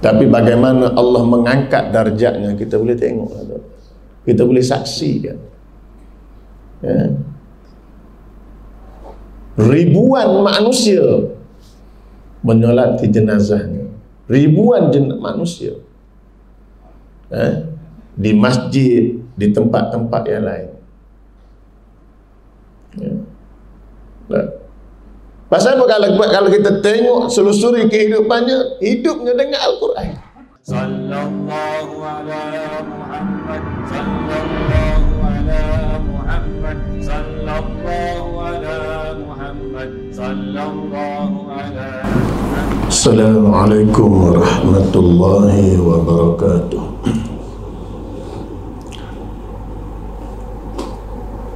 Tapi bagaimana Allah mengangkat darjatnya kita boleh tengok, kita boleh saksikan. Ya. Ribuan manusia menyolati jenazahnya, ribuan manusia di masjid, di tempat-tempat yang lain. Ya. Nah, pasal apa kalau kita tengok selusuri kehidupannya, hidupnya dengan Al-Quran. Sallallahu ala Muhammad, sallallahu ala Muhammad, sallallahu ala Muhammad, sallallahu ala Muhammad. Assalamualaikum warahmatullahi wabarakatuh.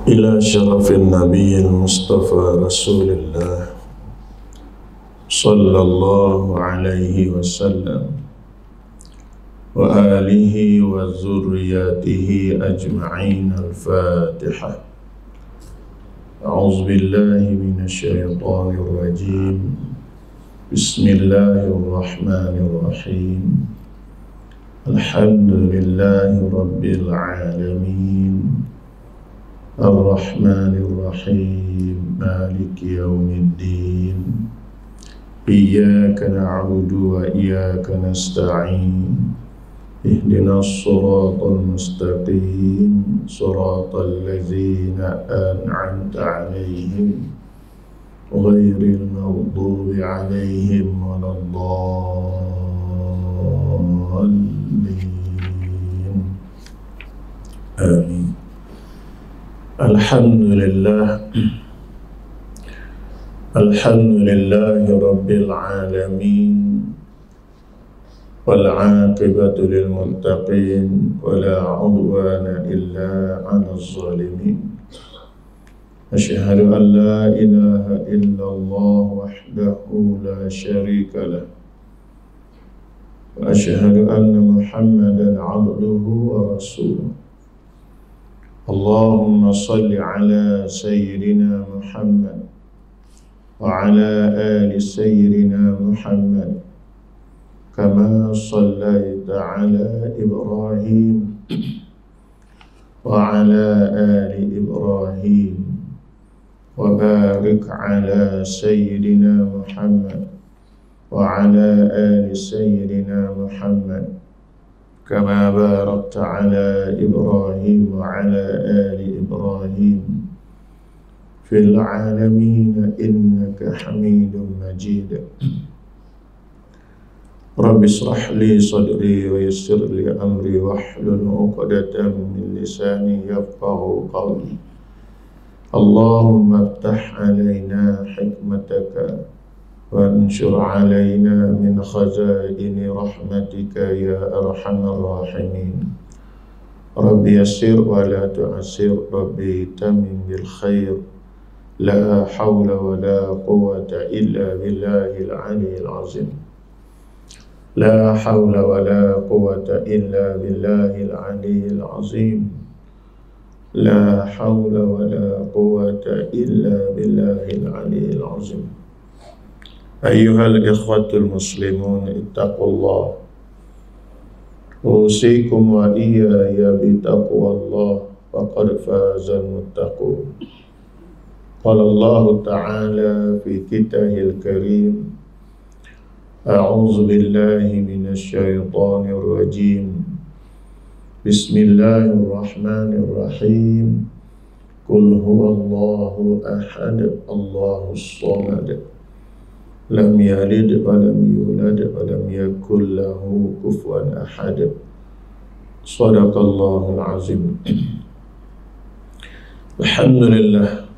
Ila syarafin nabiyil mustafa rasulillah sallallahu alaihi wasallam wa alihi wa zurriyatihi ajma'in. Al-Fatihah. A'udzu billahi minasy syaithanir rajim. Bismillahirrahmanirrahim. Alhamdulillahi rabbil alamin. Ar-Rahmanir-Rahim, Maliki Yawmiddin. Iyyaka na'budu wa iyyaka nasta'in. Ihdinas siratal mustaqim, siratal ladzina an'amta 'alaihim, ghairil maghdubi 'alaihim waladdallin. Amin. Alhamdulillah, alhamdulillahi rabbil alamin, wal 'aqibatu lil muttaqin, wala 'udwana illa 'alal zalimin. Asyhadu an la ilaha illallah wahdahu la syarika lah, wa asyhadu anna Muhammadan 'abduhu wa rasuluh. Allahumma salli ala Sayyidina Muhammad wa ala ali Sayyidina Muhammad kama sallaita ala Ibrahim wa ala ali Ibrahim wa barik ala Sayyidina Muhammad wa ala ali Sayyidina Muhammad kama barakta ala Ibrahim wa ala ali Ibrahim fil alamin innaka Hamidum Majid. Rabbi shrah li sadri wa yassir li amri wahlul 'uqdatam min lisani yafqahu qawli. Allahumma iftah alaina hikmataka وانشر علينا من خزائن رحمتك يا أرحم الراحمين. رب يسر ولا تعسر، ربي تمم بالخير. لا حول ولا قوة إلا بالله العلي العظيم. لا حول ولا قوة إلا بالله العلي العظيم. لا حول ولا قوة إلا بالله العلي العظيم. Ayyuhal ikhwatul muslimun, ittaqullah. Usikum wa iyaya bitaqwallah, faqad fazal muttaqun. Qala Allah ta'ala fi kitabihil karim, a'udzu billahi minasy syaithanir rajim. Bismillahirrahmanirrahim. Qul huwallahu ahad, Allahus samad. Lam yalid wa lam yulad wa lam yakul lahu kufuwan ahad. Shadaqallahul azim. Alhamdulillah.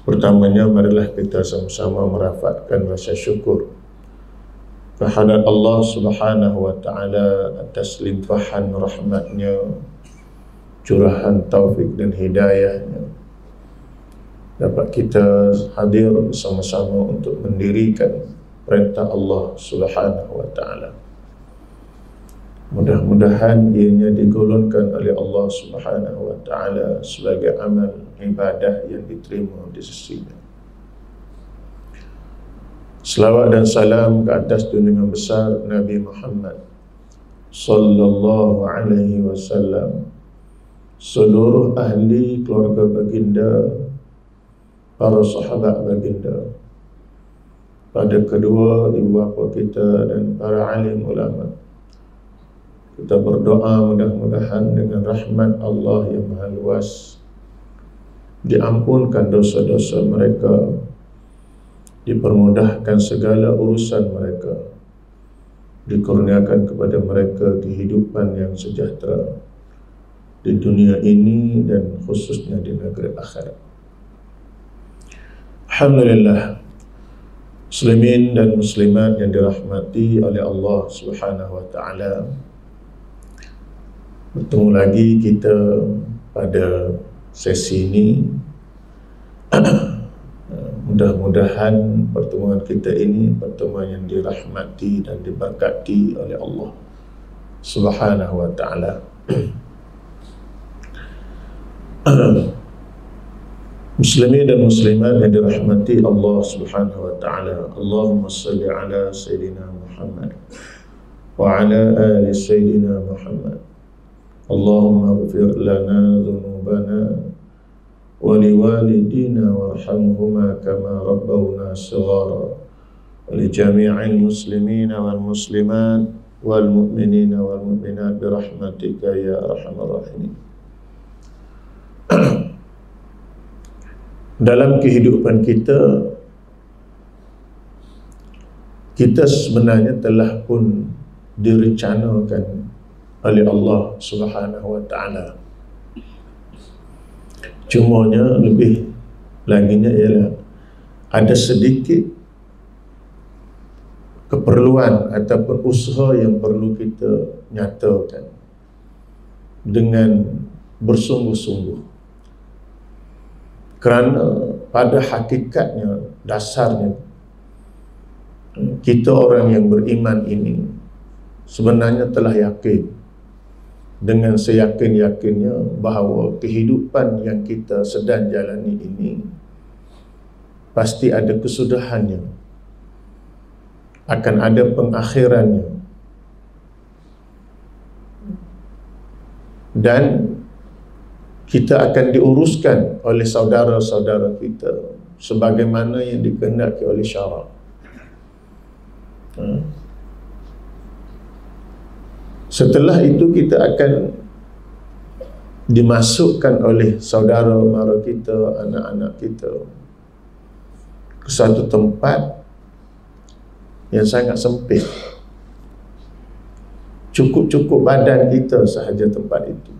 Pertamanya marilah kita sama-sama merafakkan rasa syukur kehadirat Allah Subhanahu wa taala atas limpahan rahmatnya, curahan taufik dan hidayahnya, dapat kita hadir bersama-sama untuk mendirikan perintah Allah Subhanahu wa taala. Mudah-mudahan ianya digolongkan oleh Allah Subhanahu wa taala sebagai amal ibadah yang diterima di sisinya. Selawat dan salam ke atas junjungan besar Nabi Muhammad sallallahu alaihi wasallam, seluruh ahli keluarga baginda, para sahabat baginda, pada kedua ibu bapa kita dan para alim ulama. Kita berdoa mudah-mudahan dengan rahmat Allah yang maha luas diampunkan dosa-dosa mereka, dipermudahkan segala urusan mereka, dikurniakan kepada mereka kehidupan yang sejahtera di dunia ini dan khususnya di negeri akhirat. Alhamdulillah, muslimin dan muslimat yang dirahmati oleh Allah Subhanahu wa taala. Bertemu lagi kita pada sesi ini. Mudah-mudahan pertemuan kita ini pertemuan yang dirahmati dan diberkati oleh Allah Subhanahu wa taala. Muslimin dan muslimat yang dirahmati Allah Subhanahu wa taala. Allahumma salli ala Sayyidina Muhammad wa ala ali Sayyidina Muhammad. Allahumma ighfir lana dhunubana wa liwalidina warhamhuma kama rabbawna shighara wa li jami'il muslimina wal muslimat wal mu'minina wal mu'minat bi rahmatika ya arhamar rahimin. Dalam kehidupan kita sebenarnya telah pun direncanakan oleh Allah Subhanahu wa taala. Cumanya lebih laginya ialah ada sedikit keperluan ataupun usaha yang perlu kita nyatakan dengan bersungguh-sungguh. Kerana pada hakikatnya, dasarnya, kita orang yang beriman ini sebenarnya telah yakin dengan seyakin-yakinnya bahawa kehidupan yang kita sedang jalani ini pasti ada kesudahannya, akan ada pengakhirannya, dan kita akan diuruskan oleh saudara-saudara kita sebagaimana yang dikehendaki oleh syarak. Setelah itu kita akan dimasukkan oleh saudara mara kita, anak-anak kita ke satu tempat yang sangat sempit. Cukup-cukup badan kita sahaja tempat itu.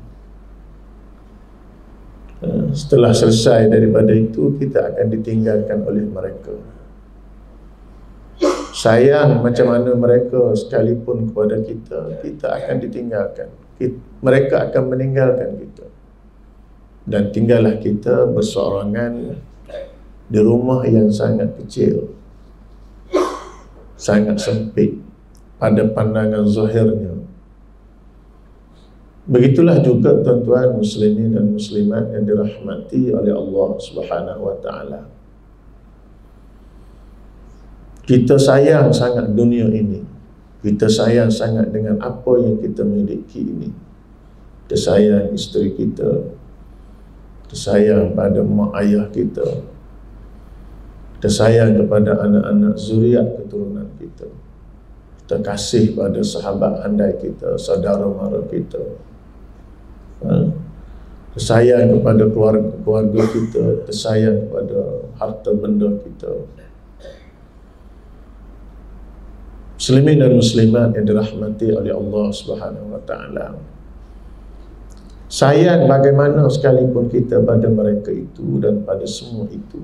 Setelah selesai daripada itu, kita akan ditinggalkan oleh mereka. Sayang macam mana mereka sekalipun kepada kita, kita akan ditinggalkan. Mereka akan meninggalkan kita. Dan tinggallah kita bersorangan di rumah yang sangat kecil, sangat sempit pada pandangan zahirnya. Begitulah juga tuan-tuan muslimin dan muslimat yang dirahmati oleh Allah Subhanahu wa taala. Kita sayang sangat dunia ini. Kita sayang sangat dengan apa yang kita miliki ini. Kita sayang isteri kita. Kita sayang pada mak ayah kita. Kita sayang kepada anak-anak zuriat keturunan kita. Kita kasih pada sahabat handai kita, saudara mara kita. Kita sayang kepada keluarga kita. Kita sayang kepada harta benda kita. Muslimin dan muslimat yang dirahmati oleh Allah Subhanahu wa taala. Sayang bagaimana sekalipun kita pada mereka itu dan pada semua itu,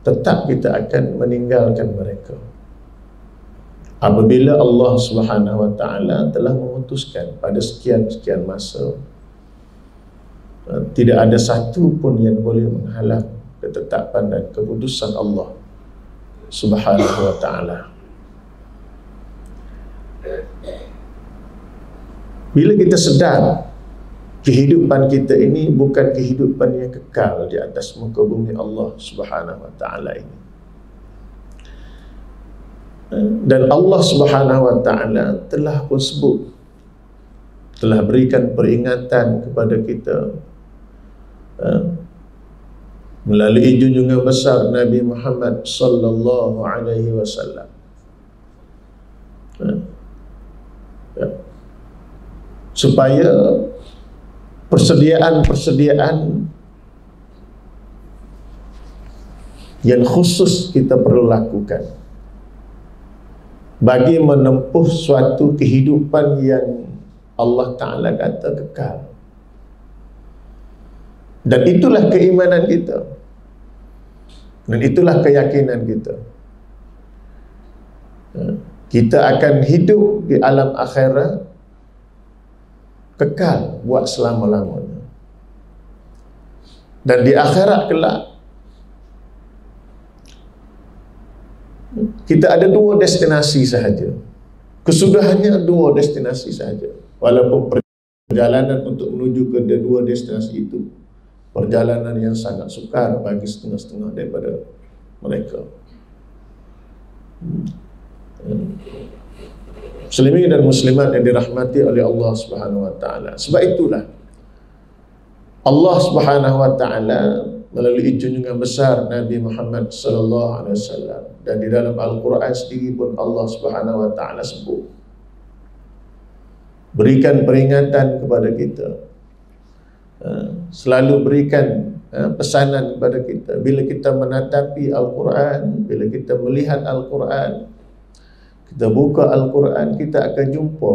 tetap kita akan meninggalkan mereka. Apabila Allah Subhanahu wa taala telah memutuskan pada sekian-sekian masa, tidak ada satu pun yang boleh menghalang ketetapan dan keputusan Allah Subhanahu wa taala. Bila kita sedar kehidupan kita ini bukan kehidupan yang kekal di atas muka bumi Allah Subhanahu wa taala ini, Dan Allah Subhanahu wa taala telah pun sebut, telah berikan peringatan kepada kita melalui junjungan besar Nabi Muhammad sallallahu alaihi wasallam. Supaya persediaan yang khusus kita perlu lakukan bagi menempuh suatu kehidupan yang Allah Ta'ala kata kekal. Dan itulah keimanan kita, dan itulah keyakinan kita. Kita akan hidup di alam akhirat kekal buat selama-lamanya. Dan di akhirat kelak kita ada dua destinasi sahaja. Kesudahannya dua destinasi sahaja. Walaupun perjalanan untuk menuju ke dua destinasi itu perjalanan yang sangat sukar bagi setengah-setengah daripada mereka. Muslimin dan muslimat yang dirahmati oleh Allah Subhanahu wa taala. Sebab itulah Allah Subhanahu wa taala melalui junjungan besar Nabi Muhammad sallallahu alaihi wasallam, dan di dalam Al-Quran sendiri pun Allah Subhanahu wa taala sebut, berikan peringatan kepada kita, selalu berikan pesanan kepada kita. Bila kita menatapi Al-Quran, bila kita melihat Al-Quran, kita buka Al-Quran, kita akan jumpa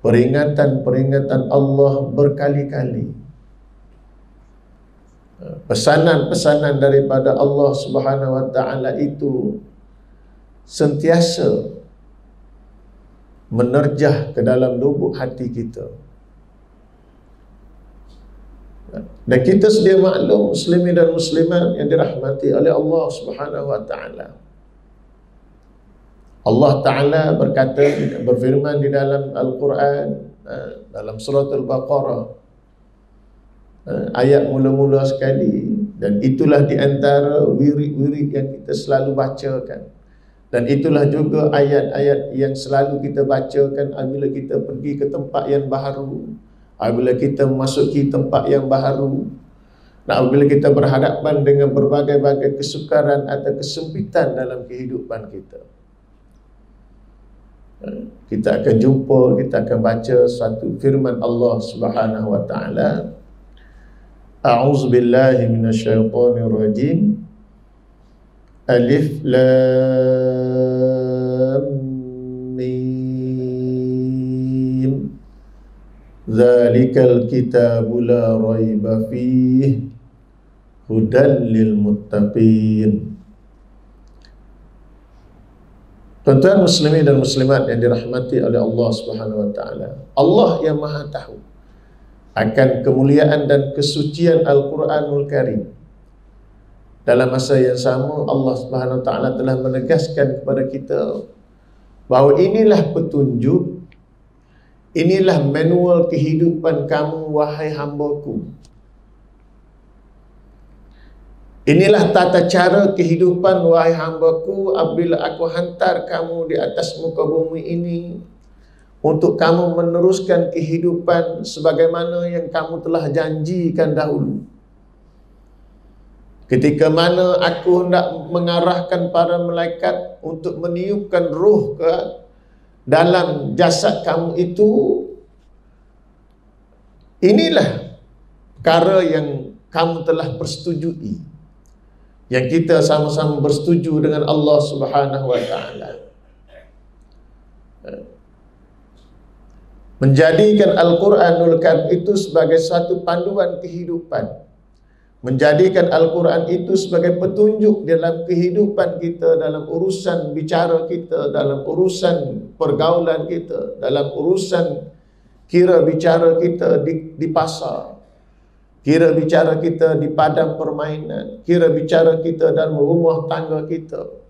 peringatan-peringatan Allah berkali-kali. Pesanan-pesanan daripada Allah Subhanahu wa taala itu sentiasa menerjah ke dalam lubuk hati kita. Dan kita sedia maklum, muslimin dan muslimat yang dirahmati oleh Allah Subhanahu wa taala. Allah Ta'ala berkata, berfirman di dalam Al-Quran, dalam surah Al-Baqarah, ayat mula-mula sekali, dan itulah di antara wirid-wirid yang kita selalu bacakan, dan itulah juga ayat-ayat yang selalu kita bacakan apabila kita pergi ke tempat yang baharu, apabila kita memasuki tempat yang baharu, dan apabila kita berhadapan dengan berbagai-bagai kesukaran atau kesempitan dalam kehidupan kita. Kita akan jumpa, kita akan baca satu firman Allah Subhanahu wa taala. A'udzu billahi minasyaitonir rajim. Alif lam mim. Dzalikal kitabu la raiba fihi hudan lil muttaqin. Tuan-tuan muslimin dan muslimat yang dirahmati oleh Allah Subhanahu wa taala, Allah yang Maha tahu akan kemuliaan dan kesucian Al-Quranul Karim. Dalam masa yang sama, Allah Subhanahu wa taala telah menegaskan kepada kita bahawa inilah petunjuk, inilah manual kehidupan kamu wahai hamba-Ku. Inilah tata cara kehidupan wahai hamba-Ku apabila Aku hantar kamu di atas muka bumi ini untuk kamu meneruskan kehidupan sebagaimana yang kamu telah janjikan dahulu. Ketika mana Aku hendak mengarahkan para malaikat untuk meniupkan ruh ke dalam jasad kamu itu, inilah perkara yang kamu telah persetujui, yang kita sama-sama bersetuju dengan Allah Subhanahu wa taala. Menjadikan Al-Quranul Karim itu sebagai satu panduan kehidupan, menjadikan Al-Quran itu sebagai petunjuk dalam kehidupan kita, dalam urusan bicara kita, dalam urusan pergaulan kita, dalam urusan kira bicara kita di pasar, kira bicara kita di padang permainan, kira bicara kita dalam rumah tangga kita.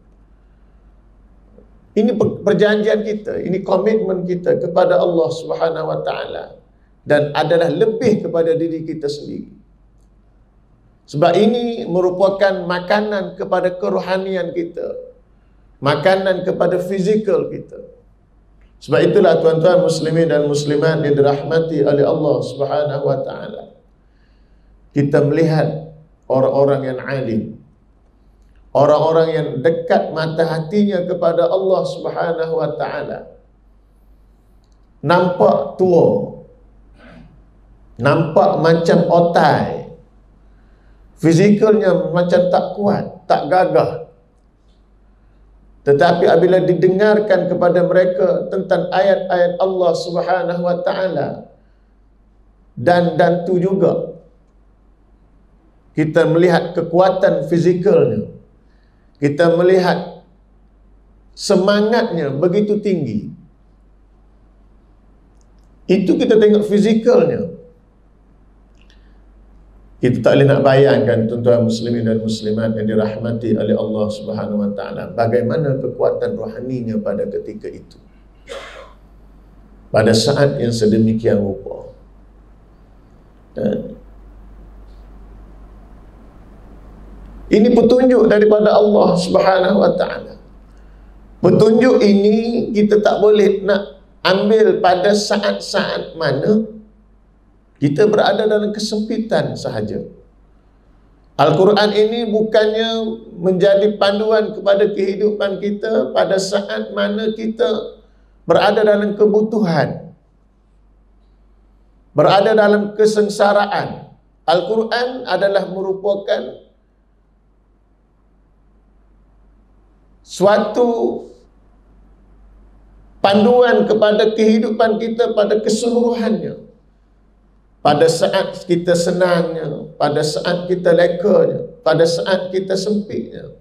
Ini perjanjian kita, ini komitmen kita kepada Allah Subhanahu wa taala, dan adalah lebih kepada diri kita sendiri. Sebab ini merupakan makanan kepada kerohanian kita, makanan kepada fizikal kita. Sebab itulah tuan-tuan muslimin dan muslimat yang dirahmati oleh Allah Subhanahu wa taala, kita melihat orang-orang yang alim, orang-orang yang dekat mata hatinya kepada Allah Subhanahu wa taala, nampak tua, nampak macam otai, fizikalnya macam tak kuat, tak gagah. Tetapi apabila didengarkan kepada mereka tentang ayat-ayat Allah Subhanahu wa taala, dan tu juga kita melihat kekuatan fizikalnya, kita melihat semangatnya begitu tinggi. Itu kita tengok fizikalnya. Kita tak boleh nak bayangkan tuan-tuan muslimin dan muslimat yang dirahmati oleh Allah Subhanahu wa taala, bagaimana kekuatan rohaninya pada ketika itu, pada saat yang sedemikian rupa. Dan ini petunjuk daripada Allah Subhanahu wa taala. Petunjuk ini kita tak boleh nak ambil pada saat-saat mana kita berada dalam kesempitan sahaja. Al-Quran ini bukannya menjadi panduan kepada kehidupan kita pada saat mana kita berada dalam kebutuhan, berada dalam kesengsaraan. Al-Quran adalah merupakan suatu panduan kepada kehidupan kita pada keseluruhannya. Pada saat kita senangnya, pada saat kita lekanya, pada saat kita sempitnya,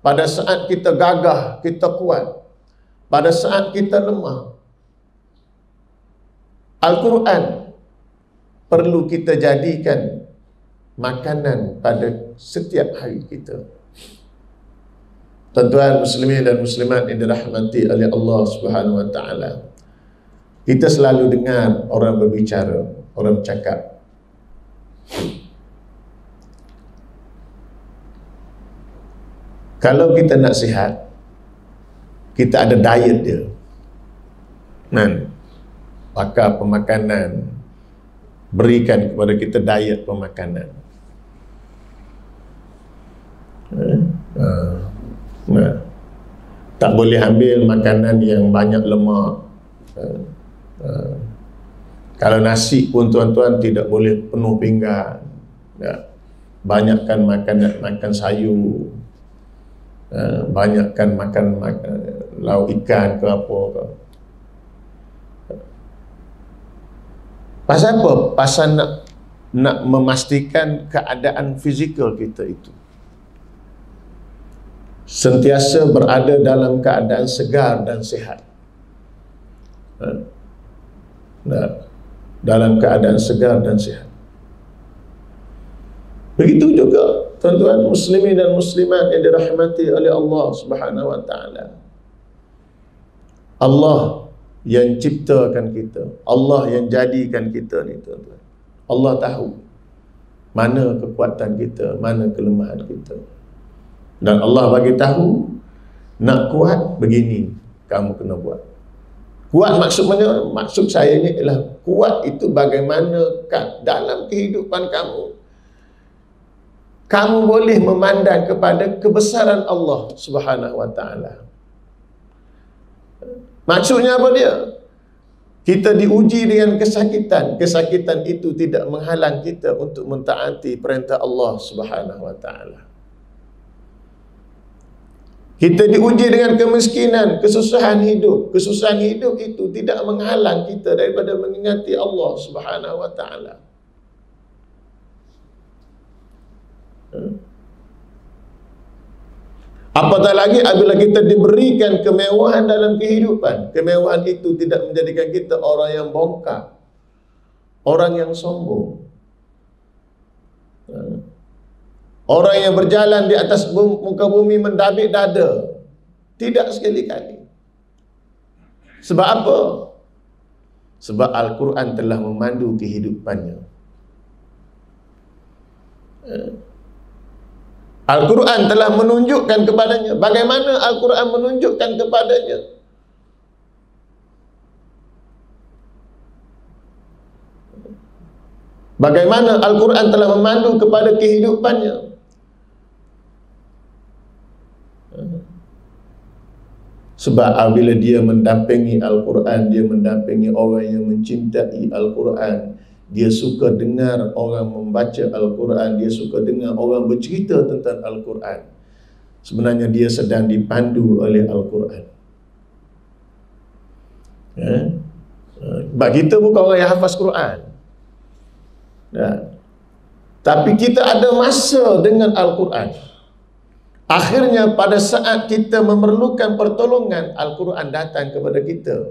pada saat kita gagah, kita kuat, pada saat kita lemah. Al-Quran perlu kita jadikan makanan pada setiap hari kita. Tuan-tuan muslimin dan muslimat yang dirahmati oleh Allah Subhanahu wa taala, kita selalu dengar orang berbicara, orang bercakap, kalau kita nak sihat, kita ada diet dia. Pakar pemakanan berikan kepada kita diet pemakanan. Tak boleh ambil makanan yang banyak lemak. Kalau nasi pun tuan-tuan tidak boleh penuh pinggan. Banyakkan makan sayur, banyakkan makan lauk ikan ke apa ke. Pasal apa? Pasal nak memastikan keadaan fizikal kita itu sentiasa berada dalam keadaan segar dan sihat. Dalam keadaan segar dan sihat. Begitu juga tuan-tuan muslimin dan muslimat yang dirahmati oleh Allah Subhanahu wa taala. Allah yang ciptakan kita, Allah yang jadikan kita ni tuan-tuan. Allah tahu mana kekuatan kita, mana kelemahan kita. Dan Allah bagi tahu, nak kuat begini kamu kena buat. Kuat maksud saya ni ialah kuat itu bagaimana dalam kehidupan kamu boleh memandang kepada kebesaran Allah Subhanahu wa taala. Maksudnya apa dia? Kita diuji dengan kesakitan. Kesakitan itu tidak menghalang kita untuk mentaati perintah Allah Subhanahu wa taala. Kita diuji dengan kemiskinan, kesusahan hidup. Kesusahan hidup itu tidak menghalang kita daripada mengingati Allah Subhanahu wa taala. Apatah lagi apabila kita diberikan kemewahan dalam kehidupan. Kemewahan itu tidak menjadikan kita orang yang bongkar, orang yang sombong, orang yang berjalan di atas muka bumi mendabik dada. Tidak sekali-kali. Sebab apa? Sebab Al-Quran telah memandu kehidupannya. Al-Quran telah menunjukkan kepadanya. Bagaimana Al-Quran menunjukkan kepadanya? Bagaimana Al-Quran telah memandu kepada kehidupannya? Sebab apabila dia mendampingi Al-Quran, dia mendampingi orang yang mencintai Al-Quran, dia suka dengar orang membaca Al-Quran, dia suka dengar orang bercerita tentang Al-Quran, sebenarnya dia sedang dipandu oleh Al-Quran. Sebab kita bukan orang yang hafaz Quran, tapi kita ada masa dengan Al-Quran. Akhirnya pada saat kita memerlukan pertolongan, Al-Quran datang kepada kita,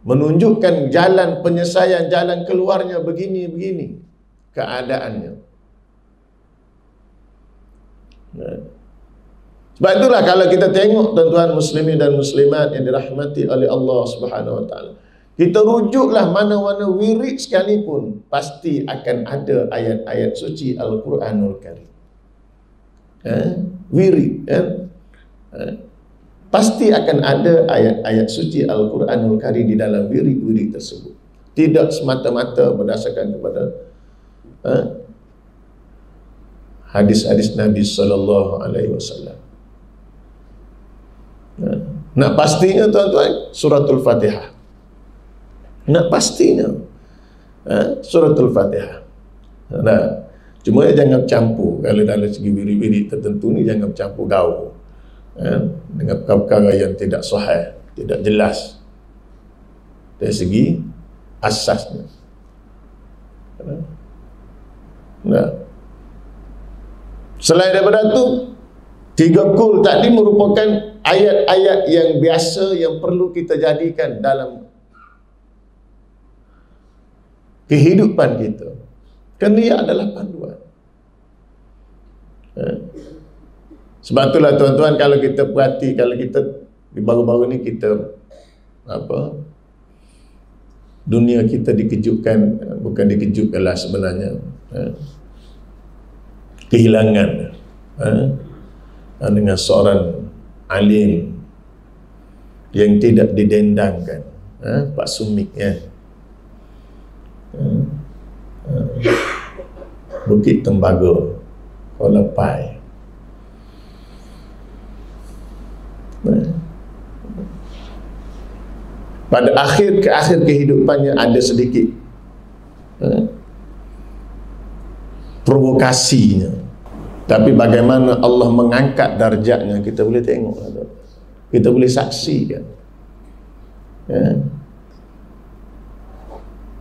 menunjukkan jalan penyelesaian, jalan keluarnya begini-begini keadaannya. Sebab itulah kalau kita tengok tuan-tuan muslimin dan muslimat yang dirahmati oleh Allah Subhanahu Wa Taala, kita rujuklah mana-mana wirid sekalipun, pasti akan ada ayat-ayat suci Al-Quranul Karim. Wirid, pasti akan ada ayat-ayat suci Al-Quranul Karim di dalam wirid-wirid tersebut. Tidak semata-mata berdasarkan kepada hadis-hadis Nabi Sallallahu Alaihi Wasallam. Nak pastinya tuan-tuan, suratul Fatihah. Nak pastinya suratul Fatihah. Cuma jangan campur. Kalau dalam segi wirid-wirid tertentu ni, jangan campur gaul dengan perkara yang tidak sahih, tidak jelas dari segi asasnya. Selain daripada itu, 3 kul tadi merupakan ayat-ayat yang biasa yang perlu kita jadikan dalam kehidupan kita, kerana dia adalah panduan. Sebab itulah tuan-tuan, kalau kita perhati, kalau kita di baru-baru ni kita dunia kita dikejutkan, bukan dikejutkanlah sebenarnya, kehilangan dengan seorang alim yang tidak didendangkan, Pak Sumik, Bukit Tembaga, Kuala Pai. Pada akhir kehidupannya ada sedikit provokasinya, tapi bagaimana Allah mengangkat darjatnya kita boleh tengok, kita boleh saksikan.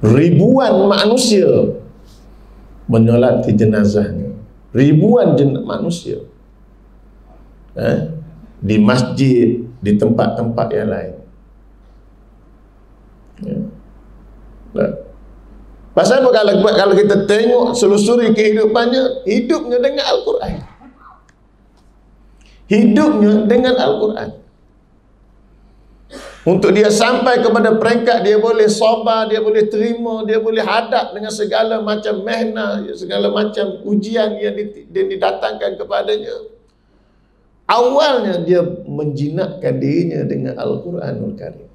Ribuan manusia menyolati jenazahnya, ribuan manusia di masjid, di tempat-tempat yang lain. Pasal apa? Kalau kita tengok selusuri kehidupannya, hidupnya dengan Al-Quran, hidupnya dengan Al-Quran. Untuk dia sampai kepada peringkat dia boleh sabar, dia boleh terima, dia boleh hadap dengan segala macam mehnah, segala macam ujian yang didatangkan kepadanya. Awalnya dia menjinakkan dirinya dengan Al-Quranul Karim.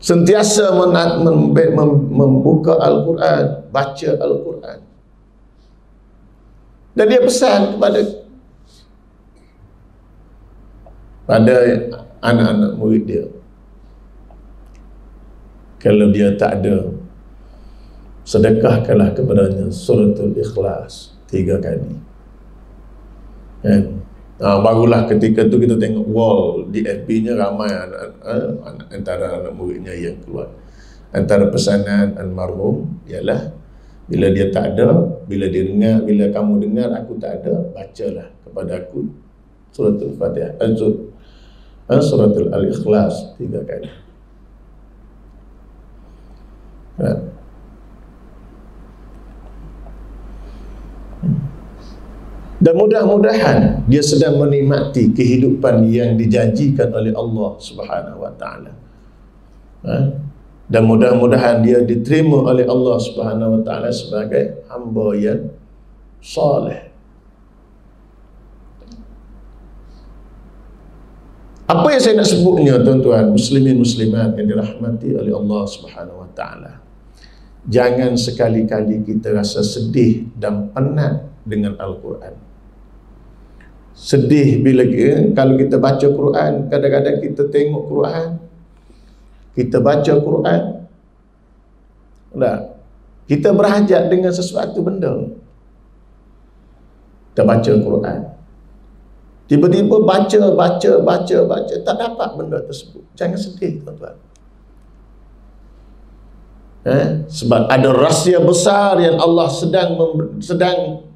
Sentiasa membuka Al-Quran, baca Al-Quran. Dan dia pesan kepada anak-anak murid dia, kalau dia tak ada, sedekahkanlah kepadanya suratul Ikhlas 3 kali. Barulah ketika tu kita tengok wall di FB-nya ramai antara anak muridnya yang keluar. Antara pesanan almarhum ialah, bila dia tak ada, bila kamu dengar aku tak ada, bacalah kepada aku suratul Fatihah, suratul Al-Ikhlas 3 kali. Dan mudah-mudahan dia sedang menikmati kehidupan yang dijanjikan oleh Allah Subhanahu Wa Taala. Dan mudah-mudahan dia diterima oleh Allah Subhanahu wa taala sebagai hamba yang soleh. Apa yang saya nak sebutnya, tuan-tuan muslimin muslimat yang dirahmati oleh Allah Subhanahu wa taala, jangan sekali-kali kita rasa sedih dan penat dengan Al-Quran. Sedih bila kalau kita baca Quran, kadang-kadang kita tengok Quran, kita baca Quran, kita berhajat dengan sesuatu benda, kita baca Quran, tiba-tiba baca, tak dapat benda tersebut. Jangan sedih, tuan-tuan. Sebab ada rahsia besar yang Allah sedang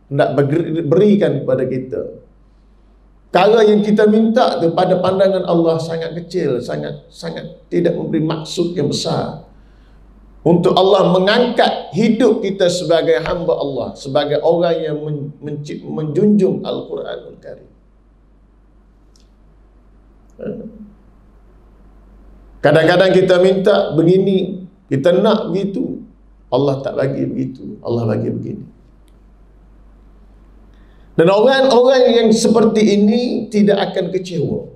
nak berikan kepada kita. Perkara yang kita minta tu pada pandangan Allah sangat kecil, sangat tidak memberi maksud yang besar. Untuk Allah mengangkat hidup kita sebagai hamba Allah, sebagai orang yang menjunjung Al-Quranul Karim. Kadang-kadang kita minta begini, kita nak begitu, Allah tak bagi begitu, Allah bagi begini. Dan orang-orang yang seperti ini tidak akan kecewa.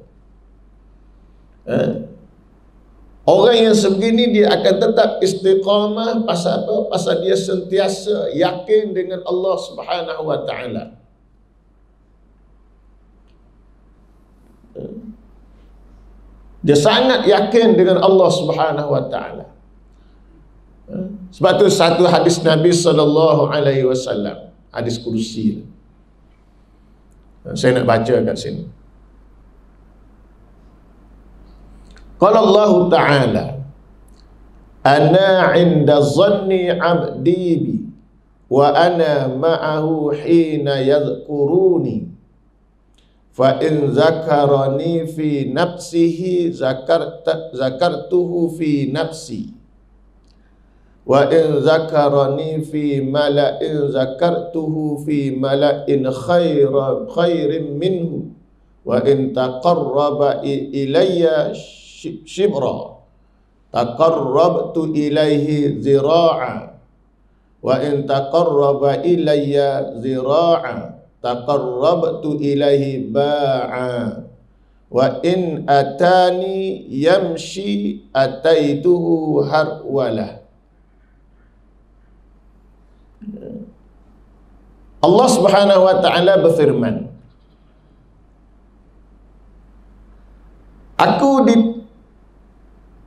Orang yang sebegini dia akan tetap istiqamah. Pasal apa? Pasal dia sentiasa yakin dengan Allah Subhanahu wa taala. Dia sangat yakin dengan Allah Subhanahu wa taala. Sebab tu satu hadis Nabi sallallahu alaihi wasallam, hadis kursi. Saya nak baca kat sini. Qala Allah Ta'ala, ana 'inda dhanni 'abdi bi wa ana ma'ahu hina yadhkuruni fa in zakarani fi nafsihi zakartuhu fi nafsi wa in zakarani fi mala'in zakartuhu fi mala'in khairin minhu wa in taqarraba ilayya shibra taqarrabtu ilayhi zira'a wa in taqarraba ilayya zira'a taqarrabtu ilayhi ba'a wa in atani yamshi ataituhu harwalah. Allah Subhanahu wa taala berfirman, aku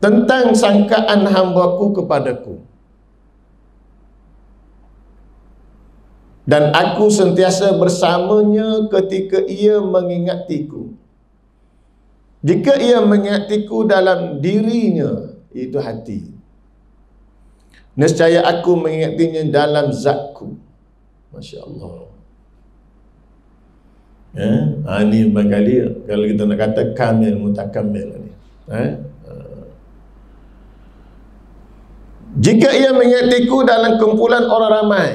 tentang sangkaan hamba-Ku kepadaku, dan aku sentiasa bersamanya ketika ia mengingatiku. Jika ia mengingatiku dalam dirinya, itu hati, nescaya aku mengingatinya dalam zatku. Masya Allah. Ini barangkali kalau kita nak kata kamil mutakamil ni. Jika ia mengingatiku dalam kumpulan orang ramai.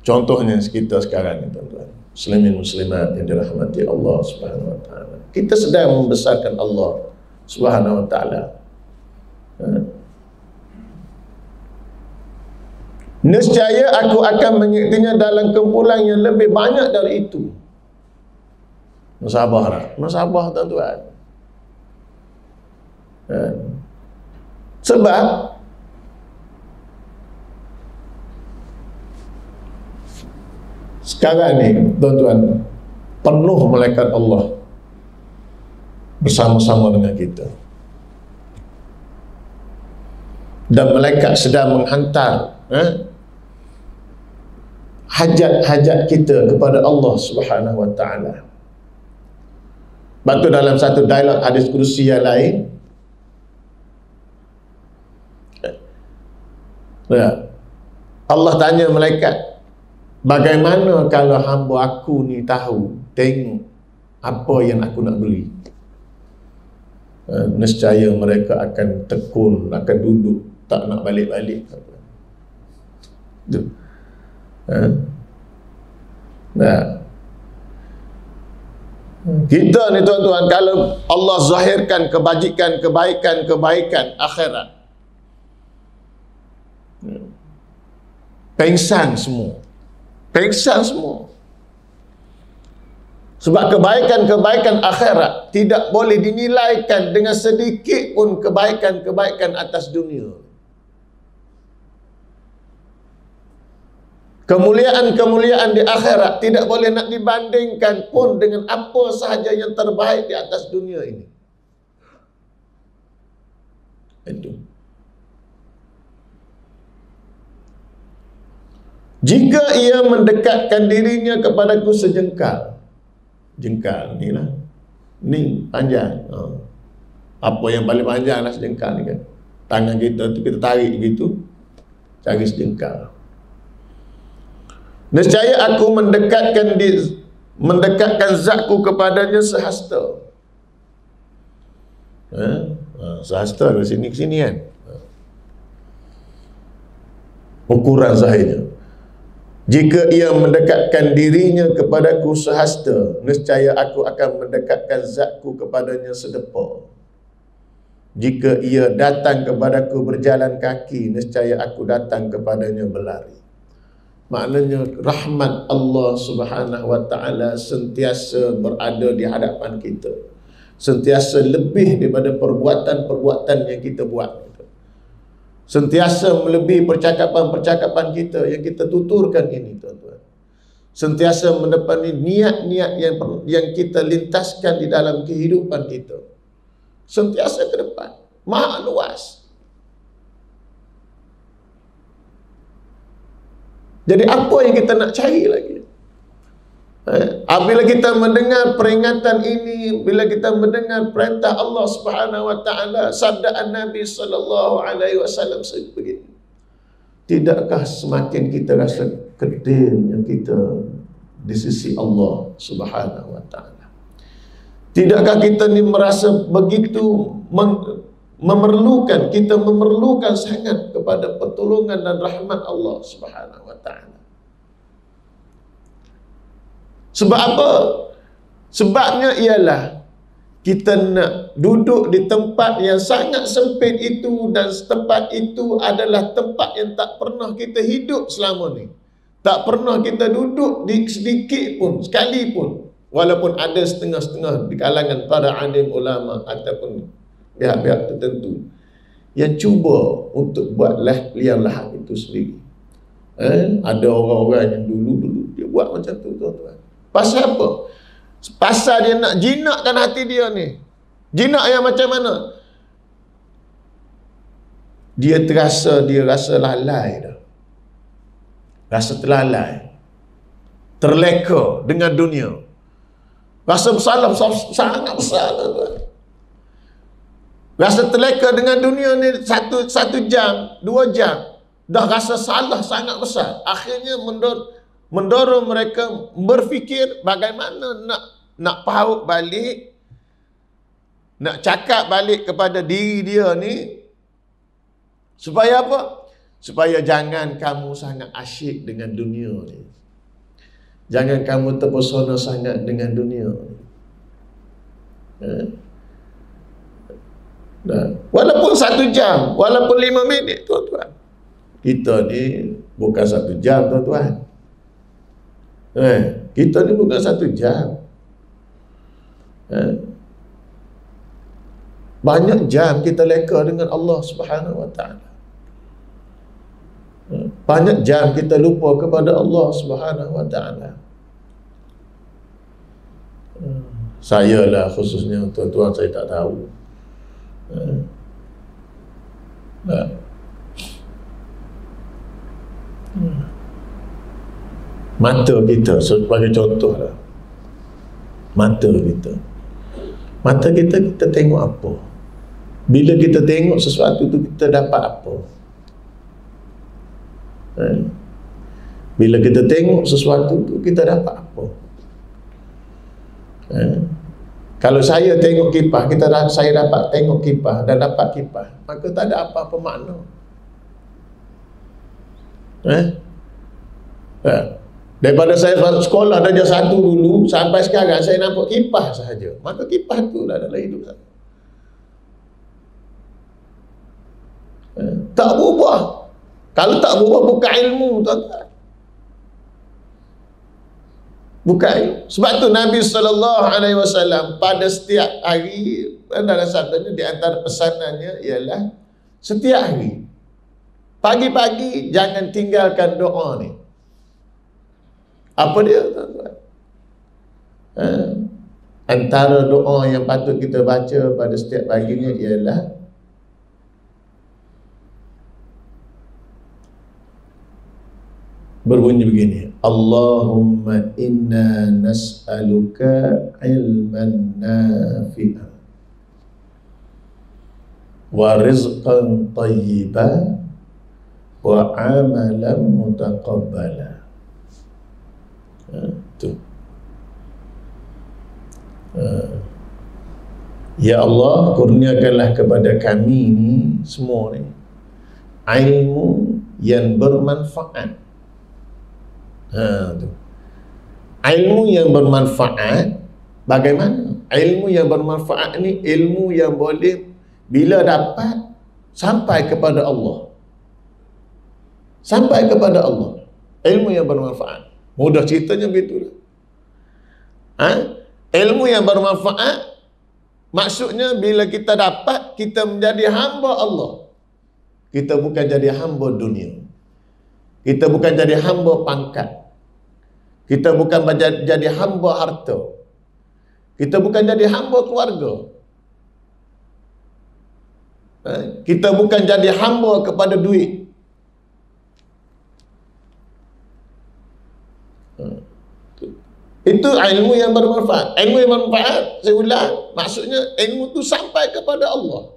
Contohnya kita sekarang ni, tuan-tuan muslimin muslimat yang dirahmati Allah Subhanahu wa taala. Kita sedang membesarkan Allah Subhanahu wa taala. Nescaya aku akan mengikutinya dalam kumpulan yang lebih banyak dari itu. Musabah, tuan-tuan. Sebab sekarang ni, tuan-tuan, penuh malaikat Allah bersama-sama dengan kita. Dan malaikat sedang menghantar hajat-hajat kita kepada Allah Subhanahu wa taala. Bantu dalam satu dialog hadis kursi yang lain, Allah tanya malaikat, bagaimana kalau hamba aku ni tahu, tengok apa yang aku nak beli? Nescaya mereka akan tekun, akan duduk, tak nak balik-balik. Kita ni tuan-tuan, kalau Allah zahirkan kebajikan, kebaikan akhirat, pengsan semua. Sebab kebaikan akhirat tidak boleh dinilaikan dengan sedikit pun kebaikan atas dunia. Kemuliaan di akhirat tidak boleh nak dibandingkan pun dengan apa sahaja yang terbaik di atas dunia ini. Itu. Jika ia mendekatkan dirinya kepadaku sejengkal. Jengkal ni lah. Ni panjang. Apa yang paling panjang lah sejengkal ni kan. Tangan kita tu kita tarik gitu. Cari sejengkal. Nescaya aku mendekatkan zatku kepadanya sehasta. Sehasta dari sini ke sini kan. Ukuran zahirnya. Jika ia mendekatkan dirinya kepadaku sehasta, nescaya aku akan mendekatkan zatku kepadanya sedepa. Jika ia datang kepadaku berjalan kaki, nescaya aku datang kepadanya berlari. Maknanya rahmat Allah Subhanahu wa taala sentiasa berada di hadapan kita. Sentiasa lebih daripada perbuatan-perbuatan yang kita buat. Sentiasa melebihi percakapan-percakapan kita yang kita tuturkan ini, tuan-tuan. Sentiasa mendepani niat-niat yang kita lintaskan di dalam kehidupan kita. Sentiasa ke depan. Maha luas. Jadi apa yang kita nak cari lagi? Bila kita mendengar peringatan ini, bila kita mendengar perintah Allah Subhanahu wa taala, sabda Nabi sallallahu alaihi wasallam sebegini. Tidakkah semakin kita rasa kecilnya kita di sisi Allah Subhanahu wa taala? Tidakkah kita ni merasa begitu memerlukan sangat kepada pertolongan dan rahmat Allah Subhanahu wa taala. Sebab apa? Sebabnya ialah kita nak duduk di tempat yang sangat sempit itu, dan tempat itu adalah tempat yang tak pernah kita hidup selama ni. Tak pernah kita duduk di sedikit pun, sekali pun. Walaupun ada setengah-setengah di kalangan para alim ulama ataupun pihak-pihak tertentu yang cuba untuk buat liang lahat itu sendiri. Ada orang-orang yang dulu dia buat macam tu, tuan-tuan. Pasal apa? Pasal dia nak jinakkan hati dia ni. Jinak yang macam mana? Dia rasa lalai dah. Rasa terlalai. Terleka dengan dunia. Rasa bersalah sangat besar, tuan-tuan. Rasa terleka dengan dunia ni satu jam, 2 jam. Dah rasa salah sangat besar. Akhirnya mendorong mereka berfikir bagaimana nak paut balik, nak cakap balik kepada diri dia ni. Supaya apa? Supaya jangan kamu sangat asyik dengan dunia ni. Jangan kamu terpesona sangat dengan dunia ni. Walaupun 1 jam, walaupun 5 minit, tuan-tuan. Kita ni bukan 1 jam, tuan-tuan. Kita ni bukan 1 jam. Banyak jam kita leka dengan Allah Subhanahu wa taala. Banyak jam kita lupa kepada Allah Subhanahu wa taala. Saya lah khususnya, tuan-tuan, saya tak tahu. Mata kita sebagai contoh lah. Mata kita tengok apa? Bila kita tengok sesuatu tu, kita dapat apa? Bila kita tengok sesuatu tu, kita dapat apa? Kalau saya tengok kipas, saya dapat tengok kipas dan dapat kipas, maka tak ada apa-apa makna. Daripada saya sekolah darjah 1 dulu sampai sekarang saya nampak kipas sahaja. Maka kipas itulah dalam hidup saya. Tak berubah. Kalau tak berubah bukan ilmu, tuan-tuan. Bukan ilmu. Sebab tu Nabi SAW pada setiap hari, dalam sabdanya di antara pesanannya ialah setiap hari pagi-pagi jangan tinggalkan doa ni. Apa dia, tuan-tuan? Antara doa yang patut kita baca pada setiap paginya ialah berbunyi begini: Allahumma inna nas'aluka ilman nafi'an wa rizqan tayyiban wa amalan mutaqabbala. Ya Allah, kurniakanlah kepada kami ni semua ni ilmu yang bermanfaat. Ilmu yang bermanfaat bagaimana? Ilmu yang bermanfaat ni ilmu yang boleh bila dapat sampai kepada Allah. Sampai kepada Allah. Ilmu yang bermanfaat. Mudah ceritanya begitu. Ilmu yang bermanfaat maksudnya bila kita dapat, kita menjadi hamba Allah. Kita bukan jadi hamba dunia. Kita bukan jadi hamba pangkat. Kita bukan jadi hamba harta. Kita bukan jadi hamba keluarga. Kita bukan jadi hamba kepada duit. Itu ilmu yang bermanfaat. Ilmu yang bermanfaat, saya ulang, maksudnya ilmu itu sampai kepada Allah.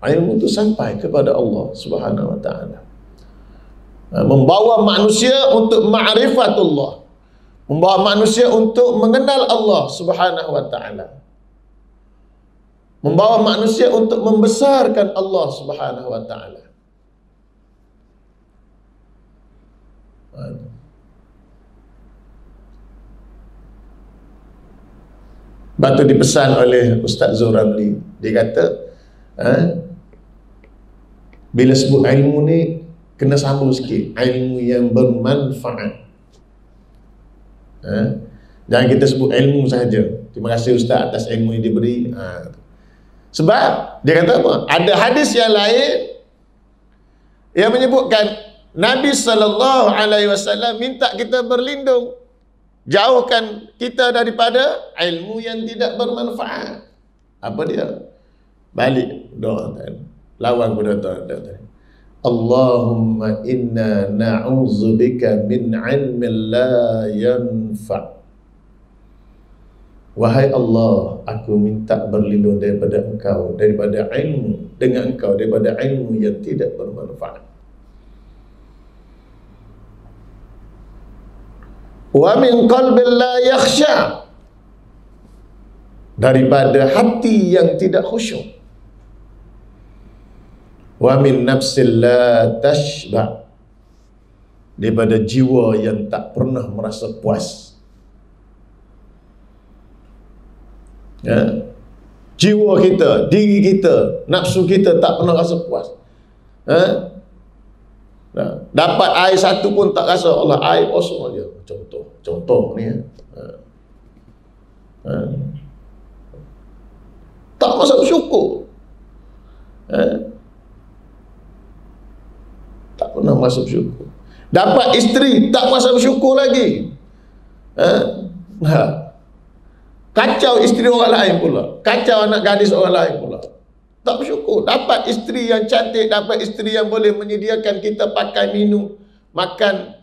Ilmu itu sampai kepada Allah Subhanahu wa ta'ala. Membawa manusia untuk ma'rifatullah. Membawa manusia untuk mengenal Allah Subhanahu wa ta'ala. Membawa manusia untuk membesarkan Allah Subhanahu wa ta'ala. Batu dipesan oleh Ustaz Zul Ramli. Dia kata, bila sebut ilmu ni kena sambung sikit, ilmu yang bermanfaat. Jangan kita sebut ilmu sahaja. Terima kasih Ustaz atas ilmu yang diberi. Sebab dia kata apa? Ada hadis yang lain yang menyebutkan Nabi SAW minta kita berlindung, jauhkan kita daripada ilmu yang tidak bermanfaat. Apa dia? Balik doa tadi. Lawan pada doa tadi. Allahumma inna na'udzubika min ilmin la yanfa'. Wahai Allah, aku minta berlindung daripada Engkau, daripada ilmu dengan Engkau, daripada ilmu yang tidak bermanfaat. Wa min qalbin la yakhsha, daripada hati yang tidak khusyuk. Wa min nafsin la tashba, daripada jiwa yang tak pernah merasa puas. Jiwa kita, diri kita, nafsu kita tak pernah rasa puas. Dapat air satu pun tak rasa, Allah air kosong aja. Contoh ni tak masa bersyukur. Tak pernah masa bersyukur. Dapat isteri tak masa bersyukur lagi. Kacau isteri orang lain pula, kacau anak gadis orang lain pula. Tak bersyukur. Dapat isteri yang cantik, dapat isteri yang boleh menyediakan kita pakai, minum, makan,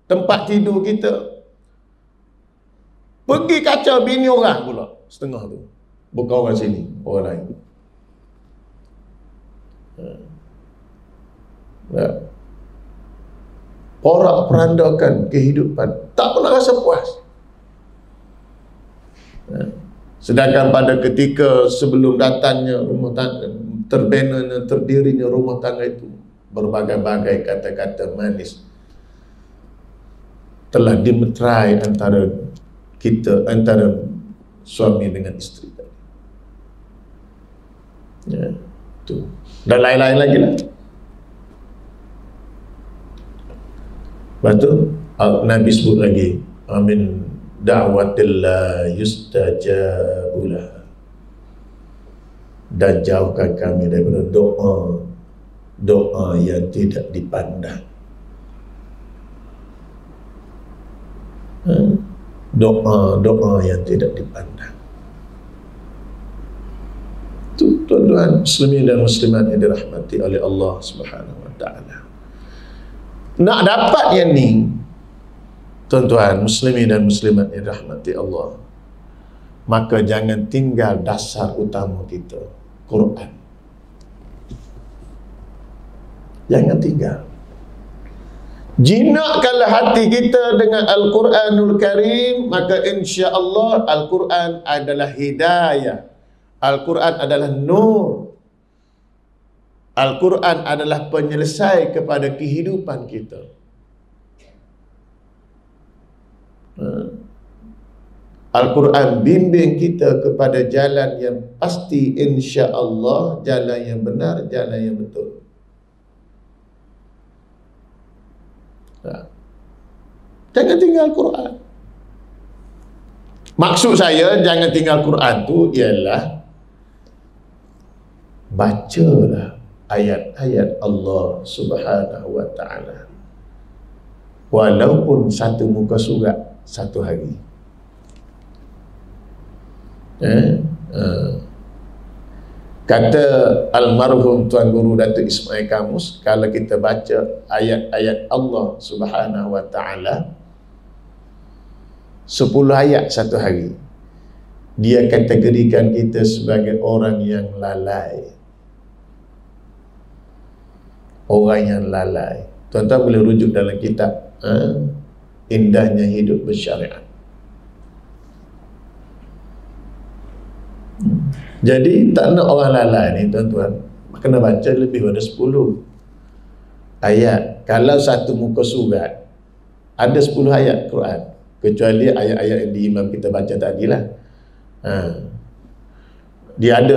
tempat tidur kita. Pergi kacau bini orang pula setengah tu. Bukan orang sini, orang lain. Porak-perandakan kehidupan, tak pernah rasa puas. Sedangkan pada ketika sebelum datangnya rumah tangga, terbinanya, terdirinya rumah tangga itu berbagai-bagai kata-kata manis telah dimeterai antara suami dengan isteri. Ya, tu. Dan lain-lain lagi lah. Lepas tu Nabi sebut lagi, amin da'watil la yustajabulah, dan jauhkan kami daripada doa yang tidak dipandang. Doa yang tidak dipandang. Itu tuan-tuan muslimin dan muslimat yang dirahmati oleh Allah Subhanahu wa taala. Nak dapat yang ni, tuan-tuan muslimin dan muslimat yang dirahmati Allah, maka jangan tinggal dasar utama kita, Quran. Jangan tinggal. Jinakkanlah hati kita dengan Al-Quranul Karim, maka insya-Allah Al-Quran adalah hidayah. Al-Quran adalah nur. Al-Quran adalah penyelesai kepada kehidupan kita. Al-Quran bimbing kita kepada jalan yang pasti, insya-Allah jalan yang benar, jalan yang betul. Jangan tinggal Quran. Maksud saya jangan tinggal Quran tu ialah bacalah ayat-ayat Allah Subhanahu wa taala, walaupun satu muka surat satu hari. Kata almarhum Tuan Guru Datuk Ismail Kamus, kalau kita baca ayat-ayat Allah Subhanahu wa taala 10 ayat satu hari, dia kategorikan kita sebagai orang yang lalai. Orang yang lalai. Tuan-tuan boleh rujuk dalam kitab Indahnya Hidup Bersyariat. Jadi tak nak orang lalai ni, tuan-tuan, kena baca lebih pada 10 ayat. Kalau satu muka surat ada 10 ayat Quran, kecuali ayat-ayat yang di imam kita baca tadilah. Dia ada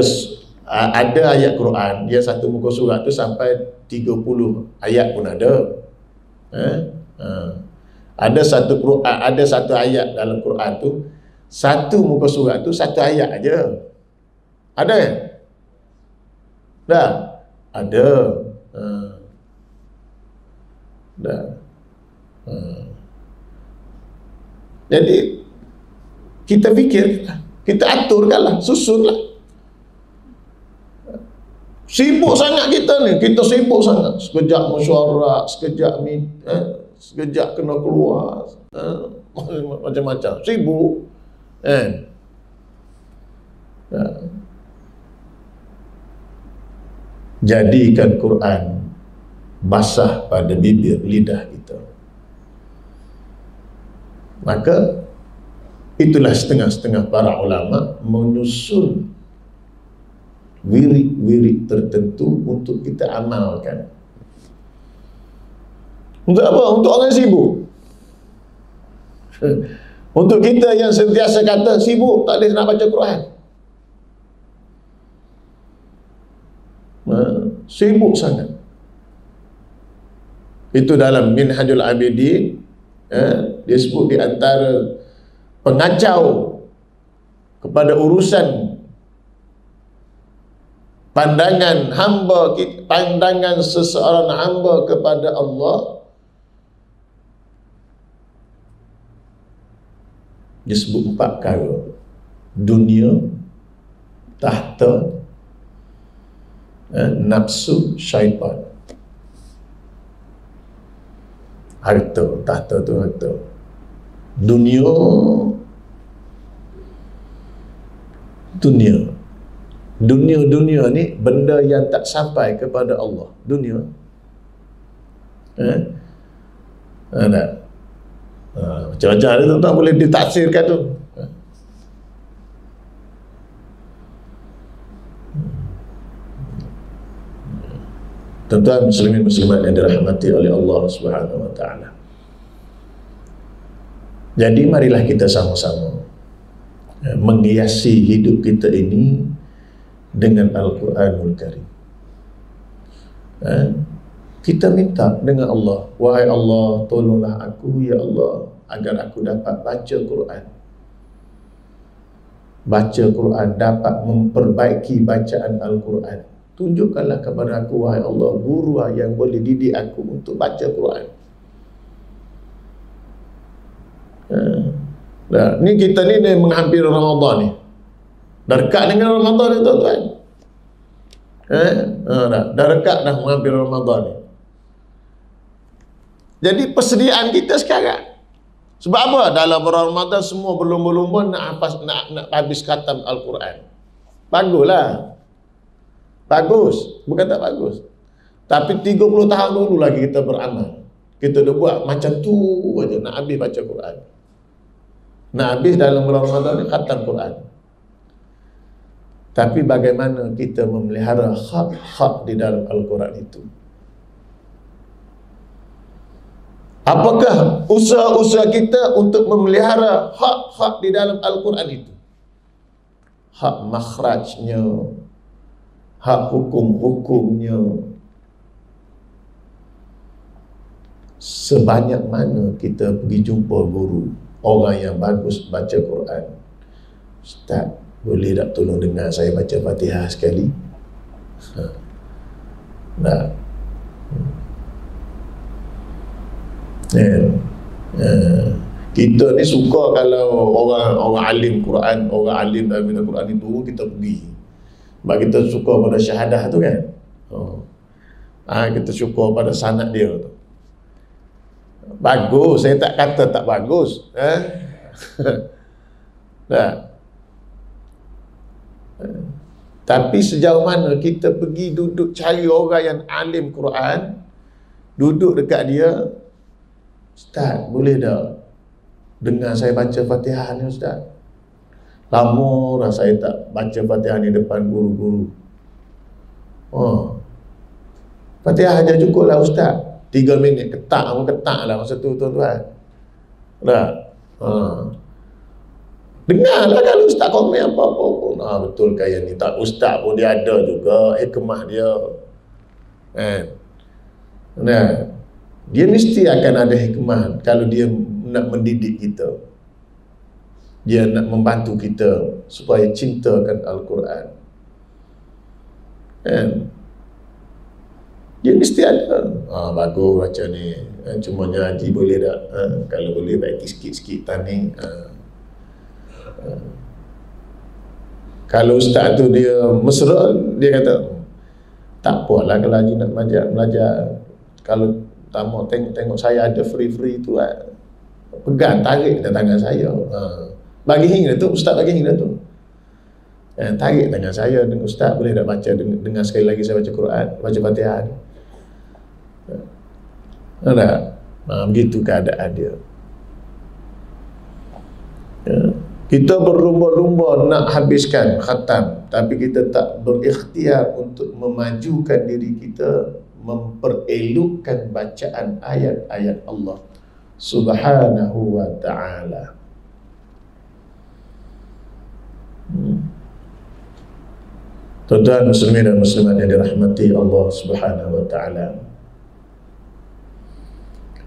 ayat Quran, dia satu muka surat tu sampai 30 ayat pun ada. Ada satu ayat dalam Quran tu, satu muka surat tu satu ayat aja. Ada kan? Dah? Ada. Dah. Jadi kita fikir, kita aturkanlah, susunlah. Sibuk sangat kita ni, kita sibuk sangat. Sekejap mesyuarat, sekejap kena keluar, macam-macam. Sibuk. Jadikan Quran basah pada bibir lidah kita. Maka itulah setengah-setengah para ulama menyusun wirid-wirid tertentu untuk kita amalkan. Untuk apa? Untuk orang sibuk. Untuk kita yang sentiasa kata sibuk, tak boleh nak baca Quran. Sibuk sangat. Itu dalam Minhajul Abidin, disebut di antara pengacau kepada urusan pandangan seseorang hamba kepada Allah, disebut 4 perkara: dunia, tahta, nafsu, syaitan. Harta, tahta tu harta. Dunia ni benda yang tak sampai kepada Allah. Dunia. Macam-macam dia tuan-tuan boleh ditaksirkan tu. Tuan-tuan muslimin muslimat yang dirahmati oleh Allah Subhanahu wa taala. Jadi marilah kita sama-sama menghiasi hidup kita ini dengan Al-Quranul Karim. Kita minta dengan Allah, wahai Allah, tolonglah aku ya Allah agar aku dapat baca Quran. Baca Quran, dapat memperbaiki bacaan Al-Quran. Tunjukkanlah kepada aku, wahai Allah, guru yang boleh didik aku untuk baca Quran. Nah, ni kita ni menghampiri Ramadan ni. Dah dekat dengan Ramadan ni tuan-tuan. Dah dekat dah menghampiri Ramadan ni. Jadi persediaan kita sekarang. Sebab apa? Dalam Ramadan semua berlumba-lumba nak habis khatam Al-Quran. Baguslah. Bagus. Bukan tak bagus. Tapi 30 tahun dulu lagi kita beramal. Kita dah buat macam tu aja nak habis baca Quran. Nak habis dalam bulan Ramadan ni khatam Quran. Tapi bagaimana kita memelihara hak-hak di dalam Al-Quran itu? Apakah usaha-usaha kita untuk memelihara hak-hak di dalam Al-Quran itu? Hak makhrajnya, hak hukum-hukumnya. Sebanyak mana kita pergi jumpa guru, orang yang bagus baca Quran. Ustaz, boleh tak tolong dengar saya baca Fatihah sekali? Nah. Kita ni suka kalau orang alim Quran, orang alim dalam bidang Quran itu kita pergi. Sebab kita suka pada syahadah tu kan. Kita suka pada sanad dia tu. Bagus, saya tak kata tak bagus. Tapi sejauh mana kita pergi duduk cari orang yang alim Quran, duduk dekat dia, Ustaz, boleh tak dengar saya baca Fatihah ni Ustaz? Lama dah saya tak baca Fatihah ni depan guru-guru. Fatihah aja cukup lah Ustaz. 3 minit ketak lah masa tu tuan-tuan. Dengarlah kalau Ustaz komen apa-apa pun. Betul kaya ni. Tak, Ustaz pun dia ada juga hikmah dia. Dia mesti akan ada hikmah kalau dia nak mendidik kita. Dia nak membantu kita supaya cintakan Al-Quran. Dia mesti ada. Bagus baca ni. Cuma ngaji boleh tak? Kalau boleh baiki sikit-sikit tani. Kalau ustaz tu dia mesra, dia kata tak apalah kalau haji nak belajar. Kalau tamu tengok saya ada free tu, pegang tarik tangan saya. Bagi hingga tu ustaz, bagi hingga tu. Tarik tangan saya dengan ustaz, boleh tak baca dengar sekali lagi saya baca Quran, baca Fatihah ni. Begitu keadaan dia. Kita berlumba-lumba nak habiskan khatam, tapi kita tak berikhtiar untuk memajukan diri kita, memperelokkan bacaan ayat-ayat Allah Subhanahu wa ta'ala. Tuan-tuan muslimin dan muslimat yang dirahmati Allah Subhanahu wa ta'ala,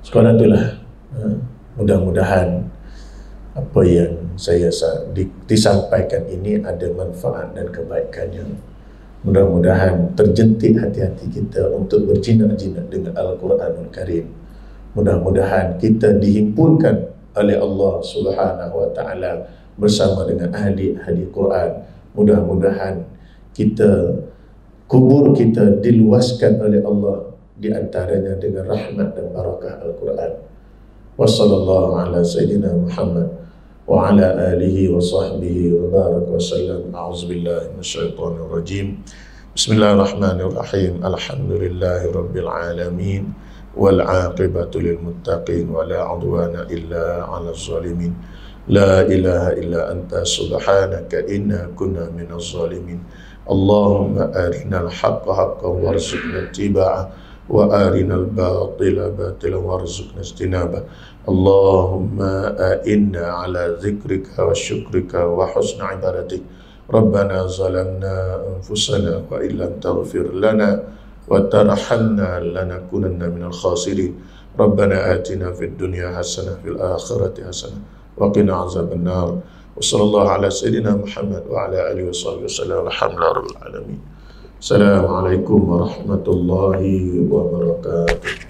sekarang itulah mudah-mudahan apa yang saya disampaikan ini ada manfaat dan kebaikannya. Mudah-mudahan terjentik hati-hati kita untuk berjinak-jinak dengan Al-Quranul Karim. Mudah-mudahan kita dihimpunkan oleh Allah Subhanahu wa ta'ala bersama dengan ahli-ahli Quran. Mudah-mudahan kubur kita diluaskan oleh Allah, di antaranya dengan rahmat dan barakah Al-Quran. Wassallallahu ala sayyidina Muhammad wa ala alihi wa sahbihi wa barak wa sallam. A'udzubillahi minasyaitonir rajim. Bismillahirrahmanirrahim. Alhamdulillahi rabbil alamin wal 'aqibatu lil muttaqin wa la 'udwana illa 'alal zalimin. La ilaha illa anta subhanaka inna kunna minaz zalimin. Allahumma arinal haqqa haqqan warzuqna ittiba'ah wa arinal batila batilan warzuqna ijtinabah. Allahumma a'inna ala dzikrika wa syukrika wa husna ibadatik. Rabbana zalamna anfusana wa illam taghfir lana wa tarhamna lanakunanna minal khasirin. Rabbana atina fid dunya hasanah fil akhirati hasanah wa qina azaban nar. Wa sallallahu ala sayyidina Muhammad wa ala alihi wa sahbihi wasallam. Alhamdulillahirabbil alamin. Assalamualaikum warahmatullahi wabarakatuh.